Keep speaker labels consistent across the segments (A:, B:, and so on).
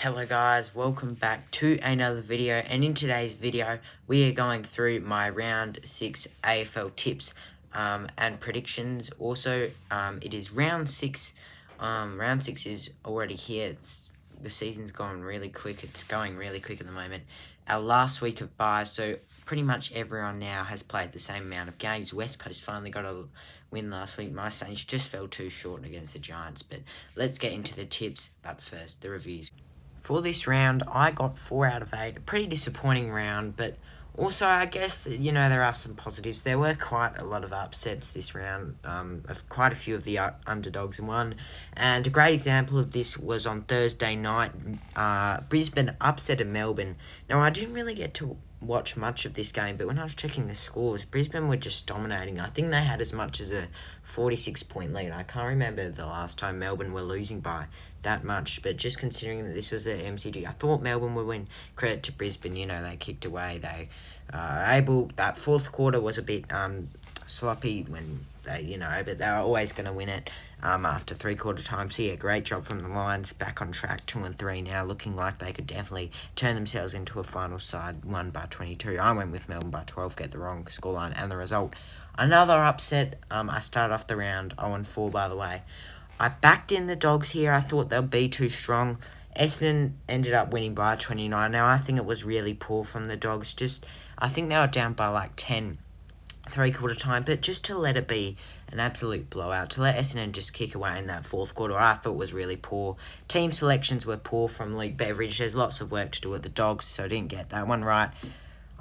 A: Hello guys, welcome back to another video, and in today's video we are going through my round 6 AFL tips and predictions. Also, it is round 6. Round 6 is already here. The season's gone really quick. It's going really quick at the moment. Our last week of bye, so pretty much everyone now has played the same amount of games. West Coast finally got a win last week. My Saints just fell too short against the Giants, but let's get into the tips. But first, the reviews. For this round, I got 4 out of 8. A pretty disappointing round, but also, I guess, there are some positives. There were quite a lot of upsets this round, of quite a few of the underdogs won. And a great example of this was on Thursday night. Brisbane upset Melbourne. Now, I didn't really get to watch much of this game, but when I was checking the scores, Brisbane were just dominating. I think they had as much as a 46-point lead. I can't remember the last time Melbourne were losing by that much, but just considering that this was the MCG, I thought Melbourne would win. Credit to Brisbane, they kicked away. They that fourth quarter was a bit sloppy when they, but they were always going to win it after 3/4 time. So yeah, great job from the Lions, back on track, 2-3 now, looking like they could definitely turn themselves into a final side, won by 22. I went with Melbourne by 12, get the wrong scoreline and the result. Another upset. I started off the round 0-4, by the way. I backed in the Dogs here. I thought they'd be too strong. Essendon ended up winning by 29. Now, I think it was really poor from the Dogs. I think they were down by like 10, 3/4 time, but just to let it be an absolute blowout, to let Essendon just kick away in that fourth quarter, I thought was really poor. Team selections were poor from Luke Beveridge. There's lots of work to do at the Dogs, so I didn't get that one right.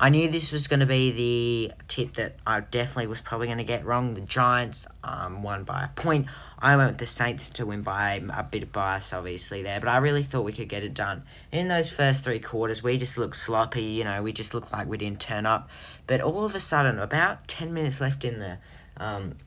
A: I knew this was going to be the tip that I definitely was probably going to get wrong. The Giants won by a point. I went with the Saints to win by a bit of bias, obviously, there. But I really thought we could get it done. In those first 3 quarters, we just looked sloppy. We just looked like we didn't turn up. But all of a sudden, about 10 minutes left in the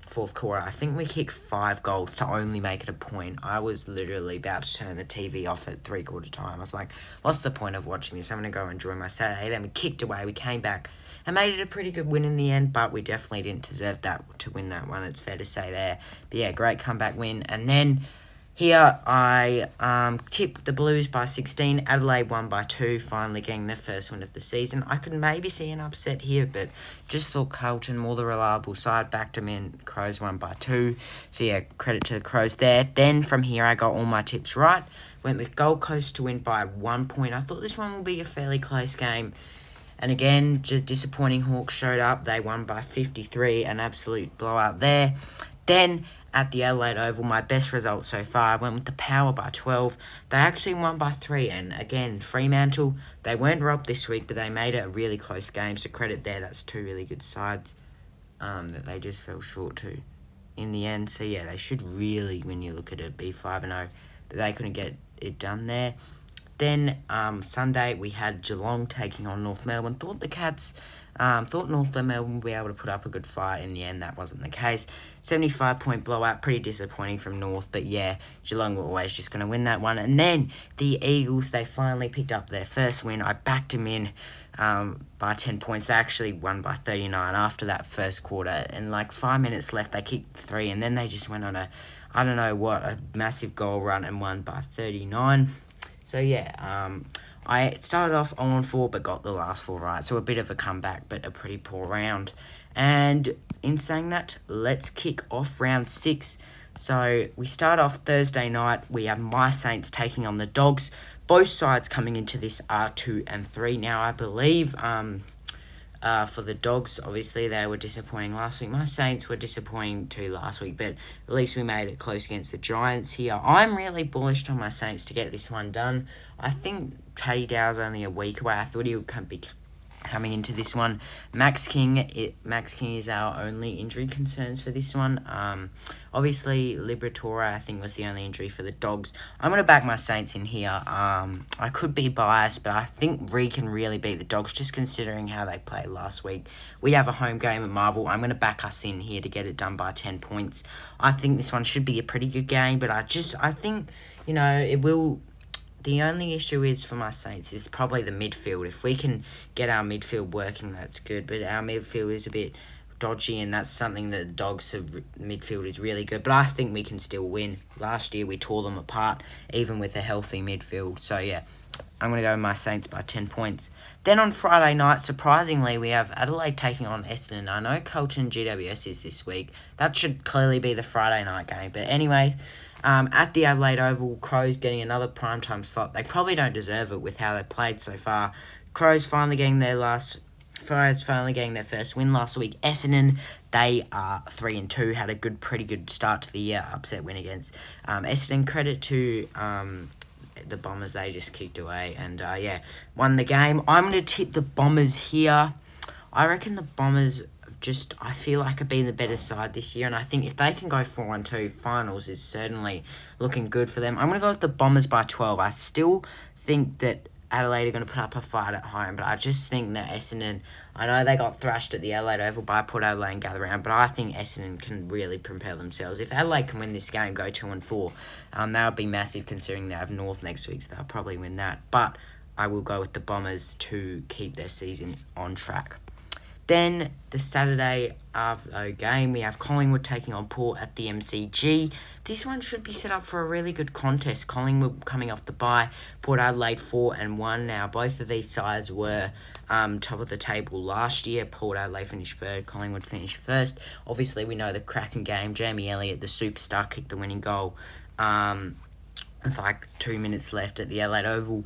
A: fourth quarter, I think we kicked 5 goals to only make it a point. I was literally about to turn the TV off at 3/4 time. I was like, what's the point of watching this? I'm going to go enjoy my Saturday. Then we kicked away. We came back and made it a pretty good win in the end, but we definitely didn't deserve that to win that one. It's fair to say there. But yeah, great comeback win. And then here I tipped the Blues by 16. Adelaide won by 2, finally getting their first win of the season. I could maybe see an upset here, but just thought Carlton, more the reliable side, backed them in. Crows won by 2. So yeah, credit to the Crows there. Then from here I got all my tips right. Went with Gold Coast to win by 1 point. I thought this one would be a fairly close game. And again, just disappointing. Hawks showed up. They won by 53, an absolute blowout there. Then at the Adelaide Oval, my best result so far, I went with the Power by 12. They actually won by 3, and again, Fremantle, they weren't robbed this week, but they made it a really close game, so credit there. That's 2 really good sides that they just fell short to in the end. So yeah, they should really, when you look at it, be 5-0, but they couldn't get it done there. Then Sunday we had Geelong taking on North Melbourne. Thought the Cats, thought North Melbourne would be able to put up a good fight. In the end, that wasn't the case. 75-point blowout, pretty disappointing from North. But yeah, Geelong were always just going to win that one. And then the Eagles, they finally picked up their first win. I backed them in by 10 points. They actually won by 39 after that first quarter. And like 5 minutes left, they kicked 3. And then they just went on a massive goal run and won by 39. So yeah, I started off 0-4 but got the last 4 right. So a bit of a comeback, but a pretty poor round. And in saying that, let's kick off round 6. So we start off Thursday night. We have my Saints taking on the Dogs. Both sides coming into this are 2 and 3. Now I believe for the Dogs, obviously they were disappointing last week. My Saints were disappointing too last week, but at least we made it close against the Giants here. I'm really bullish on my Saints to get this one done. I think Paddy Dow's only a week away. I thought he would be coming into this one. Max King is our only injury concerns for this one. Obviously, Liberatore, I think, was the only injury for the Dogs. I'm going to back my Saints in here. I could be biased, but I think Reed can really beat the Dogs, just considering how they played last week. We have a home game at Marvel. I'm going to back us in here to get it done by 10 points. I think this one should be a pretty good game, but I think, it will. The only issue is for my Saints is probably the midfield. If we can get our midfield working, that's good. But our midfield is a bit dodgy, and that's something that the Dogs' midfield is really good. But I think we can still win. Last year we tore them apart, even with a healthy midfield. So yeah, I'm going to go with my Saints by 10 points. Then on Friday night, surprisingly, we have Adelaide taking on Essendon. I know Carlton GWS is this week. That should clearly be the Friday night game. But anyway, at the Adelaide Oval, Crows getting another primetime slot. They probably don't deserve it with how they played so far. Crows finally getting their first win last week. Essendon, they are 3-2. Had a pretty good start to the year. Upset win against Essendon. Credit to the Bombers. They just kicked away and won the game. I'm going to tip the Bombers here. I reckon the Bombers I feel like have been the better side this year, and I think if they can go 4-2, finals is certainly looking good for them. I'm going to go with the Bombers by 12. I still think that Adelaide are going to put up a fight at home, but I just think that Essendon, I know they got thrashed at the Adelaide Oval by Port Adelaide and Gather Round, but I think Essendon can really propel themselves. If Adelaide can win this game, go 2-4, that would be massive considering they have North next week, so they'll probably win that. But I will go with the Bombers to keep their season on track. Then the Saturday after game, we have Collingwood taking on Port at the MCG. This one should be set up for a really good contest. Collingwood coming off the bye, Port Adelaide 4-1 now. Both of these sides were top of the table last year. Port Adelaide finished third, Collingwood finished first. Obviously, we know the cracking game. Jamie Elliott, the superstar, kicked the winning goal with like 2 minutes left at the Adelaide Oval.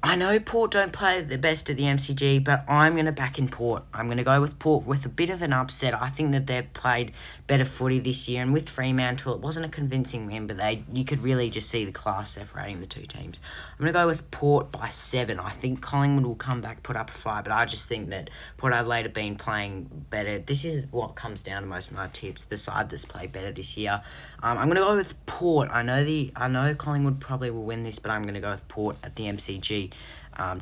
A: I know Port don't play the best at the MCG, but I'm going to back in Port. I'm going to go with Port with a bit of an upset. I think that they've played better footy this year, and with Fremantle, it wasn't a convincing win, but you could really just see the class separating the two teams. I'm going to go with Port by 7. I think Collingwood will come back, put up a fight, but I just think that Port Adelaide have been playing better. This is what comes down to most of my tips, the side that's played better this year. I'm going to go with Port. I know Collingwood probably will win this, but I'm going to go with Port at the MCG.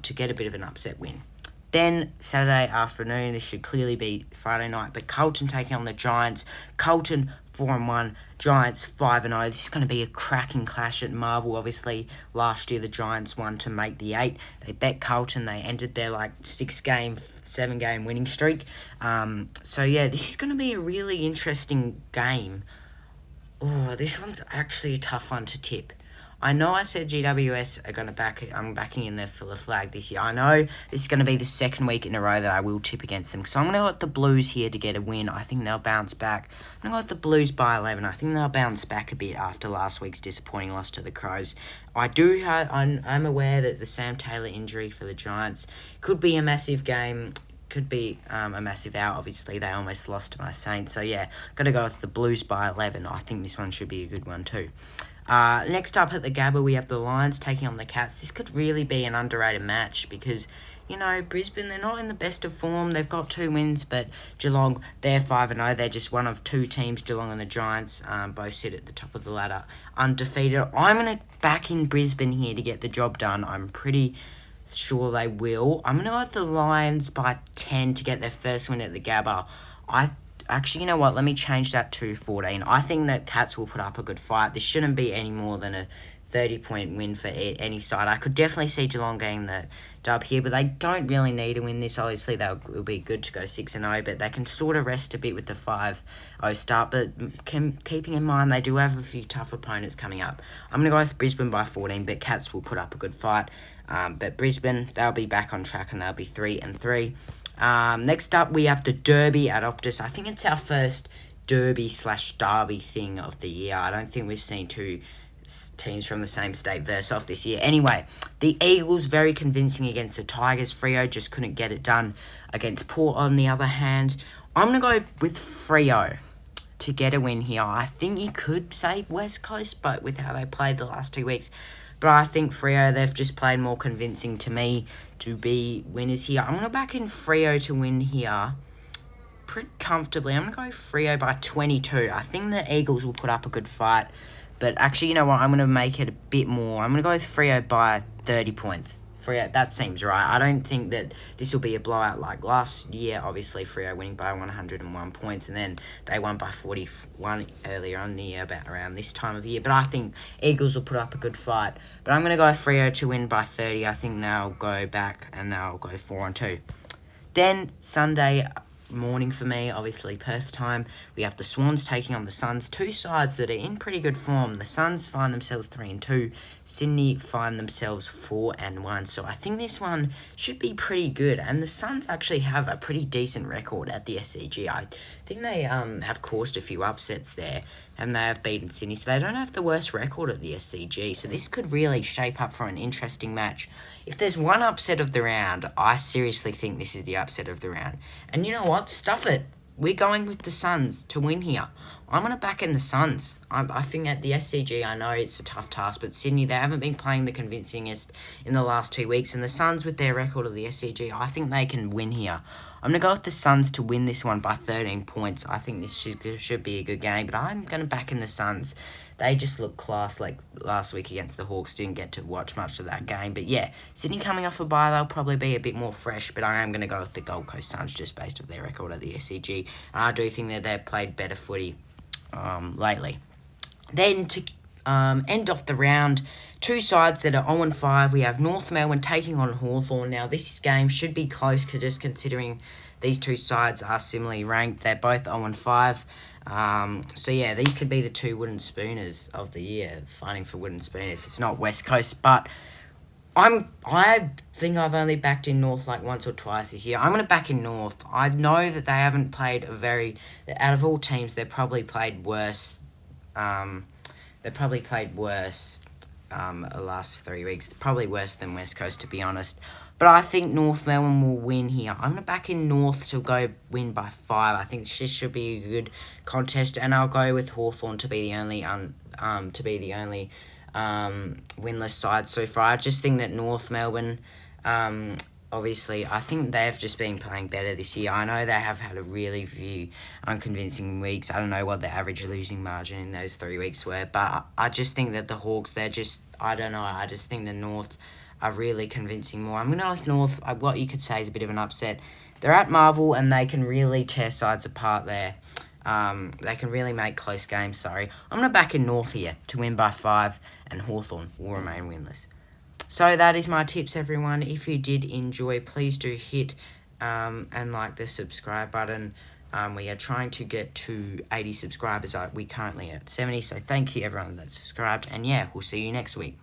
A: To get a bit of an upset win. Then Saturday afternoon, this should clearly be Friday night, but Carlton taking on the Giants. Carlton 4-1, Giants 5-0. This is going to be a cracking clash at Marvel. Obviously, last year the Giants won to make the 8. They bet Carlton. They ended their 7-game winning streak. This is going to be a really interesting game. Oh, this one's actually a tough one to tip. I know I said GWS are going to I'm backing in there for the flag this year. I know this is going to be the second week in a row that I will tip against them. So I'm going to go with the Blues here to get a win. I think they'll bounce back. I'm going to go with the Blues by 11. I think they'll bounce back a bit after last week's disappointing loss to the Crows. I'm aware that the Sam Taylor injury for the Giants could be a massive game. Could be a massive out. Obviously, they almost lost to my Saints. So, yeah, got to go with the Blues by 11. I think this one should be a good one too. Next up at the Gabba, we have the Lions taking on the Cats. This could really be an underrated match because, Brisbane, they're not in the best of form. They've got 2 wins, but Geelong, they're 5-0. They're just one of 2 teams, Geelong and the Giants, both sit at the top of the ladder, undefeated. I'm going to back in Brisbane here to get the job done. I'm pretty sure they will. I'm going to go with the Lions by 10 to get their first win at the Gabba. Actually, you know what? Let me change that to 14. I think that Cats will put up a good fight. This shouldn't be any more than a 30-point win for any side. I could definitely see Geelong getting the dub here, but they don't really need to win this. Obviously, it'll be good to go 6-0, but they can sort of rest a bit with the 5-0 start. But keeping in mind, they do have a few tough opponents coming up. I'm going to go with Brisbane by 14, but Cats will put up a good fight. But Brisbane, they'll be back on track, and they'll be 3-3. Next up, we have the Derby at Optus. I think it's our first Derby/Derby thing of the year. I don't think we've seen 2 teams from the same state verse off this year. Anyway, the Eagles very convincing against the Tigers. Freo just couldn't get it done against Port on the other hand. I'm going to go with Freo to get a win here. I think you could say West Coast, but with how they played the last 2 weeks. But I think Freo, they've just played more convincing to me to be winners here. I'm going to back in Freo to win here pretty comfortably. I'm going to go Freo by 22. I think the Eagles will put up a good fight. But actually, you know what? I'm going to make it a bit more. I'm going to go with Freo by 30 points. Freo, that seems right. I don't think that this will be a blowout like last year. Obviously, Freo winning by 101 points, and then they won by 41 earlier on the year, about around this time of year. But I think Eagles will put up a good fight. But I'm going to go with Freo to win by 30. I think they'll go back and they'll go 4-2. Then Sunday morning for me, obviously Perth time. We have the Swans taking on the Suns, two sides that are in pretty good form. The Suns find themselves 3-2, Sydney find themselves 4-1. So I think this one should be pretty good. And the Suns actually have a pretty decent record at the SCG. I think they have caused a few upsets there, and they have beaten Sydney, so they don't have the worst record at the SCG. So this could really shape up for an interesting match. If there's one upset of the round, I seriously think this is the upset of the round. And you know what? Stuff it. We're going with the Suns to win here. I'm going to back in the Suns. I think at the SCG, I know it's a tough task, but Sydney, they haven't been playing the convincingest in the last 2 weeks. And the Suns, with their record of the SCG, I think they can win here. I'm going to go with the Suns to win this one by 13 points. I think this should be a good game, but I'm going to back in the Suns. They just look class like last week against the Hawks. Didn't get to watch much of that game. But yeah, Sydney coming off a bye, they'll probably be a bit more fresh. But I am going to go with the Gold Coast Suns just based on their record at the SCG. And I do think that they've played better footy lately. Then to end off the round, two sides that are 0-5. We have North Melbourne taking on Hawthorn. Now, this game should be close, just considering these two sides are similarly ranked. They're both 0-5. So, yeah, these could be the two wooden spooners of the year, fighting for wooden spoon if it's not West Coast. But I think I've only backed in North like once or twice this year. I'm going to back in North. I know that they haven't played out of all teams, they've probably played worse. The last 3 weeks. Probably worse than West Coast, to be honest. But I think North Melbourne will win here. I'm going to back in North to go win by 5. I think this should be a good contest, and I'll go with Hawthorn to be the only winless side so far. I just think that North Melbourne, obviously, I think they've just been playing better this year. I know they have had a really few unconvincing weeks. I don't know what the average losing margin in those 3 weeks were, but I just think that the Hawks, I don't know. I just think the North are really convincing more. I'm going to go with North. What you could say is a bit of an upset. They're at Marvel, and they can really tear sides apart there. They can really make close games, sorry. I'm going to back in North here to win by 5, and Hawthorn will remain winless. So that is my tips, everyone. If you did enjoy, please do hit and like the subscribe button. We are trying to get to 80 subscribers. We're currently at 70, so thank you everyone that subscribed. And yeah, we'll see you next week.